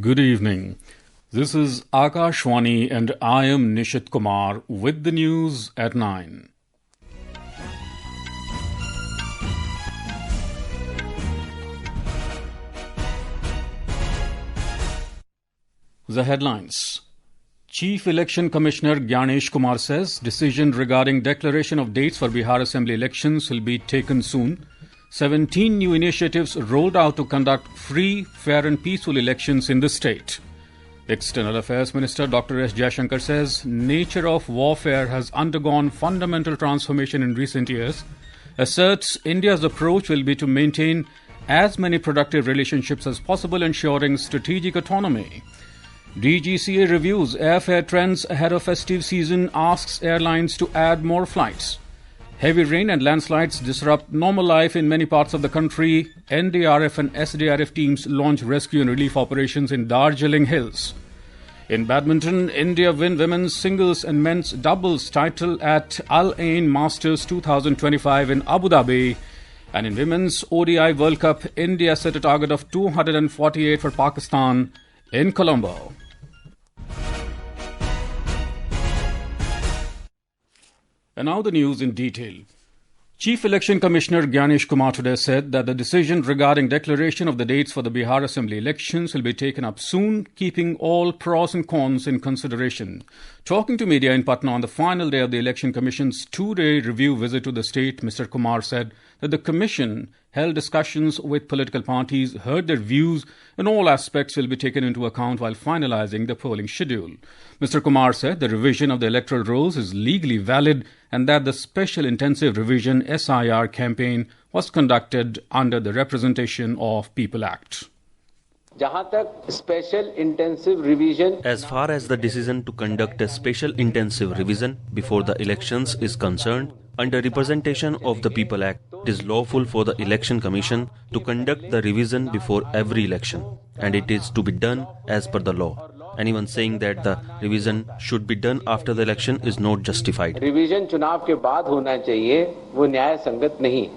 Good evening. This is Akashwani and I am Nishit Kumar with the news at 9. The headlines. Chief Election Commissioner Gyanesh Kumar says decision regarding declaration of dates for Bihar Assembly elections will be taken soon. 17 new initiatives rolled out to conduct free, fair and peaceful elections in the state. External Affairs Minister Dr. S. Jaishankar says nature of warfare has undergone fundamental transformation in recent years. Asserts India's approach will be to maintain as many productive relationships as possible, ensuring strategic autonomy. DGCA reviews airfare trends ahead of festive season, asks airlines to add more flights. Heavy rain and landslides disrupt normal life in many parts of the country. NDRF and SDRF teams launch rescue and relief operations in Darjeeling Hills. In badminton, India win women's singles and men's doubles title at Al Ain Masters 2025 in Abu Dhabi. And in women's ODI World Cup, India set a target of 248 for Pakistan in Colombo. And now the news in detail. Chief Election Commissioner Gyanesh Kumar today said that the decision regarding declaration of the dates for the Bihar Assembly elections will be taken up soon, keeping all pros and cons in consideration. Talking to media in Patna on the final day of the Election Commission's two-day review visit to the state, Mr. Kumar said that the Commission held discussions with political parties, heard their views, and all aspects will be taken into account while finalizing the polling schedule. Mr. Kumar said the revision of the electoral rolls is legally valid and that the Special Intensive Revision SIR campaign was conducted under the Representation of People Act. Special intensive revision. As far as the decision to conduct a special intensive revision before the elections is concerned, under representation of the People Act, it is lawful for the Election Commission to conduct the revision before every election, and it is to be done as per the law. Anyone saying that the revision should be done after the election is not justified. Revision चुनाव के बाद होना चाहिए, वो न्याय संगत नहीं.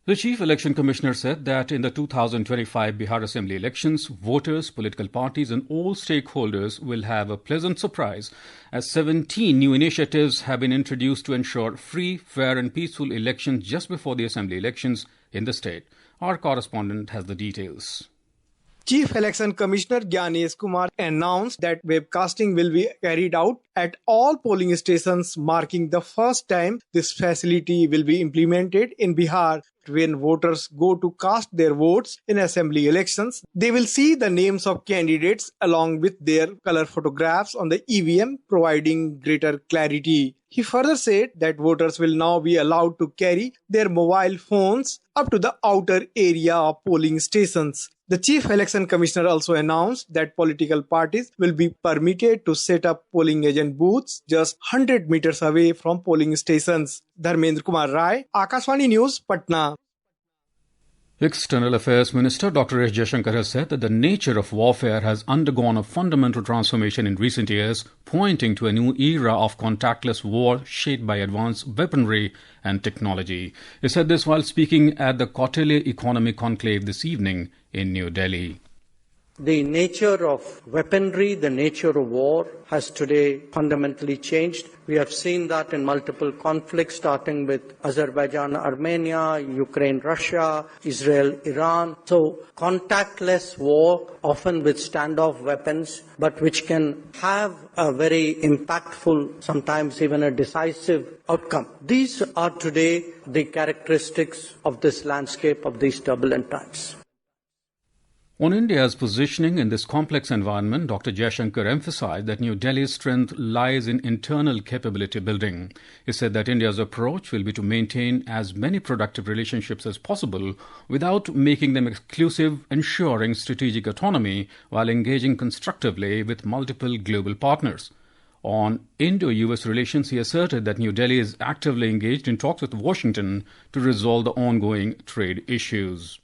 The Chief Election Commissioner said that in the 2025 Bihar Assembly elections, voters, political parties and all stakeholders will have a pleasant surprise as 17 new initiatives have been introduced to ensure free, fair and peaceful elections just before the Assembly elections in the state. Our correspondent has the details. Chief Election Commissioner Gyanesh Kumar announced that webcasting will be carried out at all polling stations, marking the first time this facility will be implemented in Bihar. When voters go to cast their votes in assembly elections, they will see the names of candidates along with their color photographs on the EVM, providing greater clarity. He further said that voters will now be allowed to carry their mobile phones up to the outer area of polling stations. The Chief Election Commissioner also announced that political parties will be permitted to set up polling agent booths just 100 meters away from polling stations. Dharmendra Kumar Rai, Akashwani News, Patna. External Affairs Minister Dr. S. Jaishankar has said that the nature of warfare has undergone a fundamental transformation in recent years, pointing to a new era of contactless war shaped by advanced weaponry and technology. He said this while speaking at the Kautilya Economic Conclave this evening in New Delhi. The nature of weaponry, the nature of war has today fundamentally changed. We have seen that in multiple conflicts, starting with Azerbaijan, Armenia, Ukraine, Russia, Israel, Iran. So contactless war, often with standoff weapons, but which can have a very impactful, sometimes even a decisive outcome. These are today the characteristics of this landscape of these turbulent times. On India's positioning in this complex environment, Dr. Jaishankar emphasized that New Delhi's strength lies in internal capability building. He said that India's approach will be to maintain as many productive relationships as possible without making them exclusive, ensuring strategic autonomy while engaging constructively with multiple global partners. On Indo-US relations, he asserted that New Delhi is actively engaged in talks with Washington to resolve the ongoing trade issues.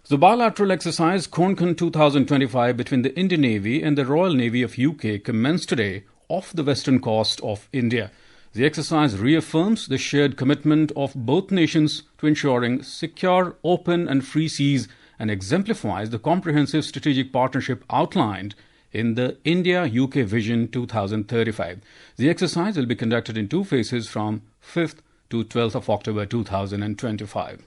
The bilateral exercise Konkan 2025 between the Indian Navy and the Royal Navy of UK commenced today off the western coast of India. The exercise reaffirms the shared commitment of both nations to ensuring secure, open and free seas and exemplifies the comprehensive strategic partnership outlined in the India-UK Vision 2035. The exercise will be conducted in two phases from 5th to 12th of October 2025.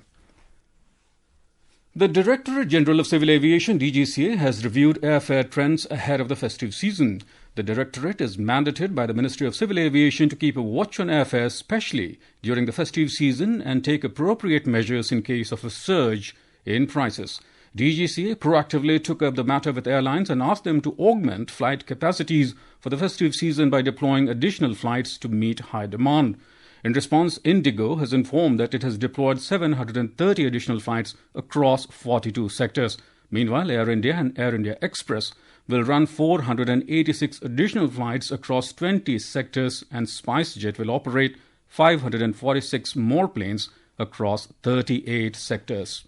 The Directorate General of Civil Aviation, DGCA, has reviewed airfare trends ahead of the festive season. The Directorate is mandated by the Ministry of Civil Aviation to keep a watch on airfares, especially during the festive season, and take appropriate measures in case of a surge in prices. DGCA proactively took up the matter with airlines and asked them to augment flight capacities for the festive season by deploying additional flights to meet high demand. In response, Indigo has informed that it has deployed 730 additional flights across 42 sectors. Meanwhile, Air India and Air India Express will run 486 additional flights across 20 sectors, and SpiceJet will operate 546 more planes across 38 sectors.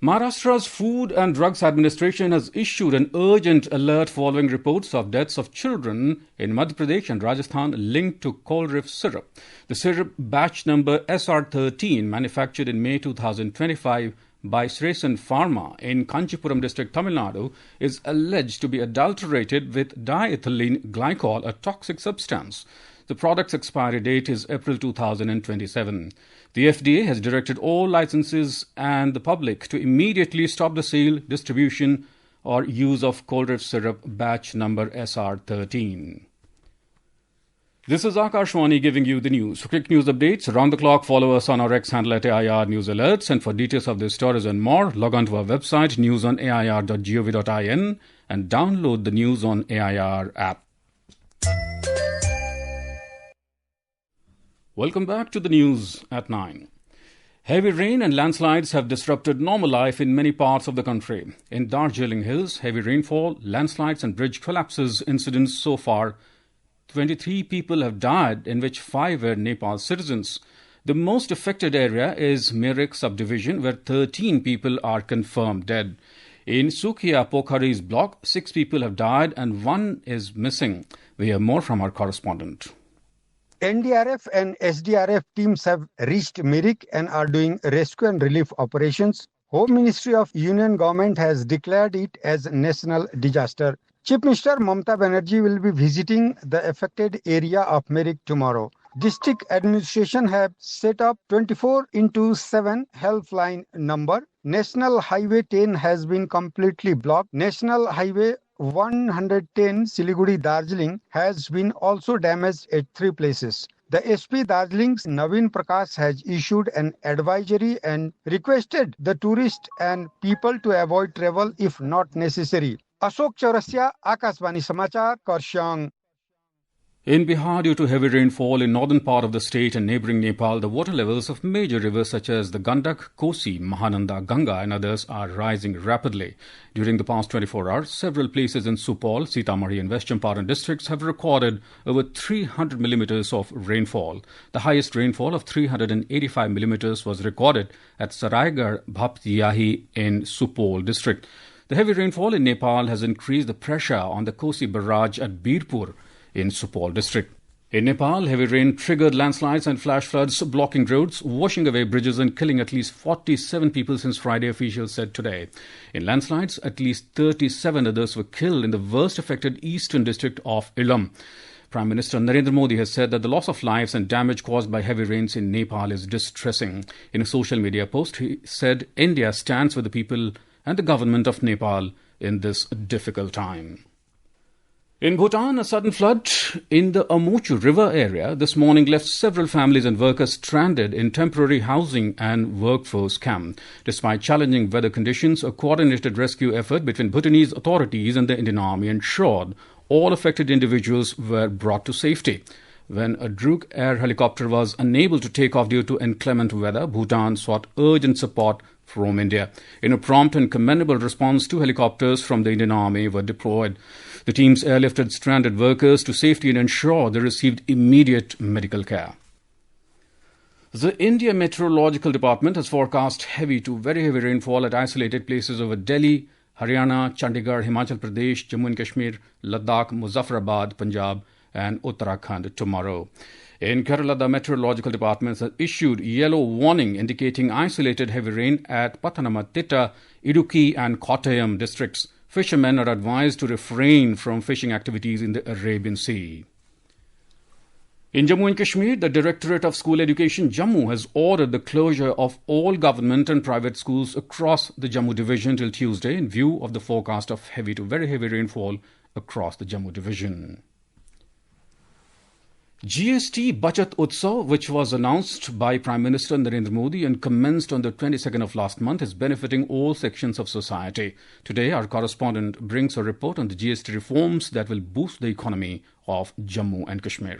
Maharashtra's Food and Drugs Administration has issued an urgent alert following reports of deaths of children in Madhya Pradesh and Rajasthan linked to Colrif syrup. The syrup batch number SR13, manufactured in May 2025 by Sresan Pharma in Kanchipuram district, Tamil Nadu, is alleged to be adulterated with diethylene glycol, a toxic substance. The product's expiry date is April 2027. The FDA has directed all licenses and the public to immediately stop the sale, distribution or use of Colrif syrup batch number SR13. This is Akashwani giving you the news. For quick news updates around the clock, follow us on our X handle at AIR News Alerts. And for details of these stories and more, log on to our website newsonair.gov.in and download the News on AIR app. Welcome back to the news at 9. Heavy rain and landslides have disrupted normal life in many parts of the country. In Darjeeling Hills, heavy rainfall, landslides and bridge collapses incidents so far, 23 people have died, in which 5 were Nepal citizens. The most affected area is Merak subdivision, where 13 people are confirmed dead. In Sukhia Pokhari's block, 6 people have died and 1 is missing. We have more from our correspondent. NDRF and SDRF teams have reached Mirik and are doing rescue and relief operations. Home Ministry of Union Government has declared it as a national disaster. Chief Minister Mamata Banerjee will be visiting the affected area of Mirik tomorrow. District administration have set up 24/7 helpline number. National Highway 10 has been completely blocked. National Highway 110 Siliguri Darjeeling has been also damaged at 3 places. The SP Darjeeling's Naveen Prakash has issued an advisory and requested the tourists and people to avoid travel if not necessary. Ashok Chaurasiya, Akashvani Samachar, Karshang. In Bihar, due to heavy rainfall in northern part of the state and neighbouring Nepal, the water levels of major rivers such as the Gandak, Kosi, Mahananda, Ganga and others are rising rapidly. During the past 24 hours, several places in Supol, Sitamarhi and West Champaran districts have recorded over 300 millimeters of rainfall. The highest rainfall of 385 millimeters was recorded at Saraigarh Bhaptiyahi in Supol district. The heavy rainfall in Nepal has increased the pressure on the Kosi barrage at Birpur in Supol district. In Nepal, heavy rain triggered landslides and flash floods, blocking roads, washing away bridges and killing at least 47 people since Friday, officials said today. In landslides, at least 37 others were killed in the worst affected eastern district of Ilam. Prime Minister Narendra Modi has said that the loss of lives and damage caused by heavy rains in Nepal is distressing. In a social media post, he said India stands with the people and the government of Nepal in this difficult time. In Bhutan, a sudden flood in the Amuchu River area this morning left several families and workers stranded in temporary housing and workforce camp. Despite challenging weather conditions, a coordinated rescue effort between Bhutanese authorities and the Indian Army ensured all affected individuals were brought to safety. When a Druk air helicopter was unable to take off due to inclement weather, Bhutan sought urgent support from India. In a prompt and commendable response, 2 helicopters from the Indian Army were deployed. The teams airlifted stranded workers to safety and ensured they received immediate medical care. The India Meteorological Department has forecast heavy to very heavy rainfall at isolated places over Delhi, Haryana, Chandigarh, Himachal Pradesh, Jammu and Kashmir, Ladakh, Muzaffarabad, Punjab and Uttarakhand tomorrow. In Kerala, the meteorological department has issued yellow warning indicating isolated heavy rain at Pathanamthitta, Idukki and Kottayam districts. Fishermen are advised to refrain from fishing activities in the Arabian Sea. In Jammu and Kashmir, the Directorate of School Education Jammu has ordered the closure of all government and private schools across the Jammu division till Tuesday in view of the forecast of heavy to very heavy rainfall across the Jammu division. GST Bachat Utsav, which was announced by Prime Minister Narendra Modi and commenced on the 22nd of last month, is benefiting all sections of society. Today, our correspondent brings a report on the GST reforms that will boost the economy of Jammu and Kashmir.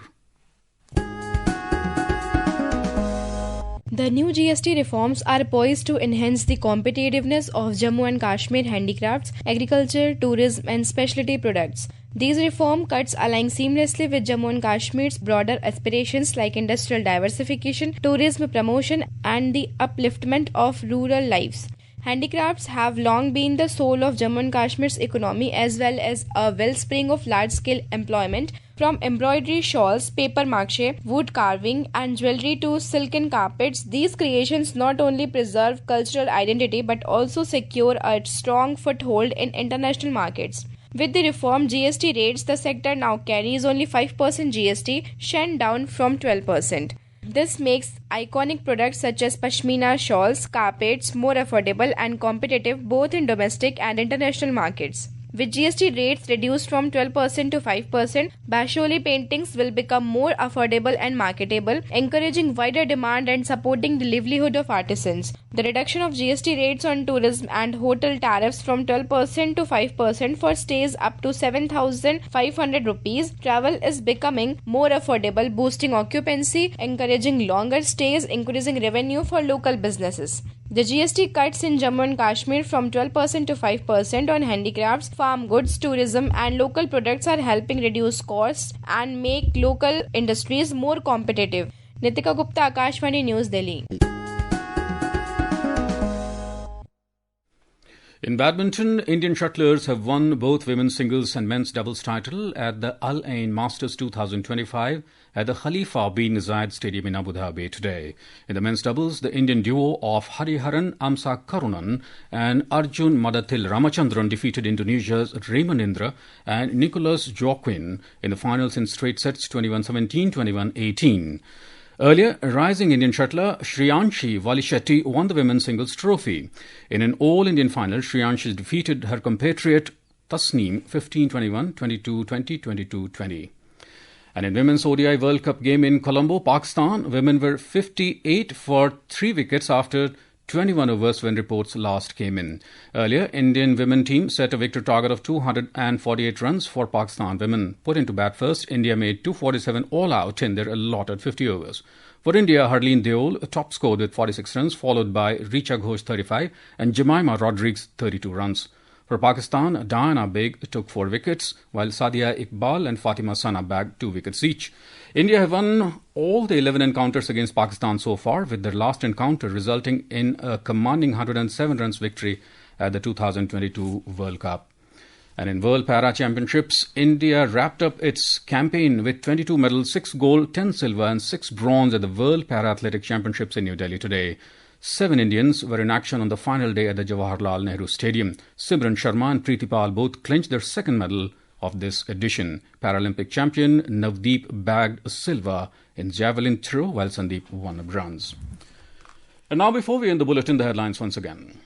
The new GST reforms are poised to enhance the competitiveness of Jammu and Kashmir handicrafts, agriculture, tourism and specialty products. These reform cuts align seamlessly with Jammu and Kashmir's broader aspirations like industrial diversification, tourism promotion and the upliftment of rural lives. Handicrafts have long been the soul of Jammu and Kashmir's economy as well as a wellspring of large-scale employment. From embroidery shawls, paper mache, wood carving and jewelry to silken carpets, these creations not only preserve cultural identity but also secure a strong foothold in international markets. With the reformed GST rates, the sector now carries only 5% GST, shunned down from 12%. This makes iconic products such as pashmina shawls, carpets more affordable and competitive both in domestic and international markets. With GST rates reduced from 12% to 5%, Basholi paintings will become more affordable and marketable, encouraging wider demand and supporting the livelihood of artisans. The reduction of GST rates on tourism and hotel tariffs from 12% to 5% for stays up to 7,500 rupees, travel is becoming more affordable, boosting occupancy, encouraging longer stays, increasing revenue for local businesses. The GST cuts in Jammu and Kashmir from 12% to 5% on handicrafts, farm goods, tourism and local products are helping reduce costs and make local industries more competitive. Nitika Gupta, Akashvani News, Delhi. In badminton, Indian shuttlers have won both women's singles and men's doubles title at the Al Ain Masters 2025 at the Khalifa bin Zayed Stadium in Abu Dhabi today. In the men's doubles, the Indian duo of Hariharan Amsa Karunan and Arjun Madathil Ramachandran defeated Indonesia's Raymond Indra and Nicholas Joaquin in the finals in straight sets 21-17, 21-18. Earlier, rising Indian shuttler Shriyanshi Valishetty won the women's singles trophy. In an all-Indian final, Shriyanshi defeated her compatriot Tasneem 15-21, 22-20, 22-20. And in Women's ODI World Cup game in Colombo, Pakistan, women were 58 for 3 wickets after 21 overs when reports last came in. Earlier, Indian women team set a victory target of 248 runs for Pakistan women. Put into bat first, India made 247 all out in their allotted 50 overs. For India, Harleen Deol top scored with 46 runs, followed by Richa Ghosh 35 and Jemima Rodriguez 32 runs. For Pakistan, Diana Beg took 4 wickets, while Sadia Iqbal and Fatima Sana bagged 2 wickets each. India have won all the 11 encounters against Pakistan so far, with their last encounter resulting in a commanding 107 runs victory at the 2022 World Cup. And in World Para Championships, India wrapped up its campaign with 22 medals, 6 gold, 10 silver and 6 bronze at the World Para Athletic Championships in New Delhi today. 7 Indians were in action on the final day at the Jawaharlal Nehru Stadium. Simran Sharma and Preeti Pal both clinched their second medal of this edition. Paralympic champion Navdeep bagged silver in javelin throw, while Sandeep won a bronze. And now, before we end the bulletin, the headlines once again.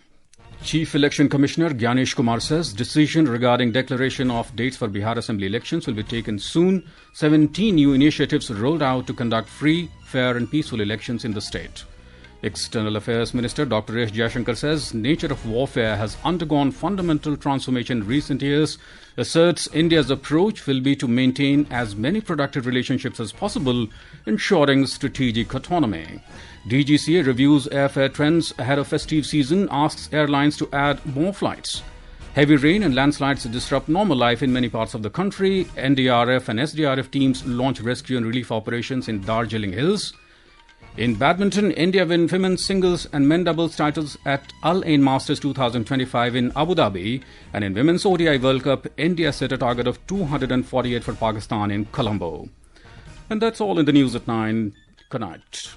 Chief Election Commissioner Gyanesh Kumar says decision regarding declaration of dates for Bihar Assembly elections will be taken soon. 17 new initiatives rolled out to conduct free, fair and peaceful elections in the state. External Affairs Minister Dr. S. Jaishankar says nature of warfare has undergone fundamental transformation in recent years. Asserts India's approach will be to maintain as many productive relationships as possible, ensuring strategic autonomy. DGCA reviews airfare trends ahead of festive season, asks airlines to add more flights. Heavy rain and landslides disrupt normal life in many parts of the country. NDRF and SDRF teams launch rescue and relief operations in Darjeeling Hills. In badminton, India win women's singles and men doubles titles at Al Ain Masters 2025 in Abu Dhabi. And in Women's ODI World Cup, India set a target of 248 for Pakistan in Colombo. And that's all in the news at 9. Good night.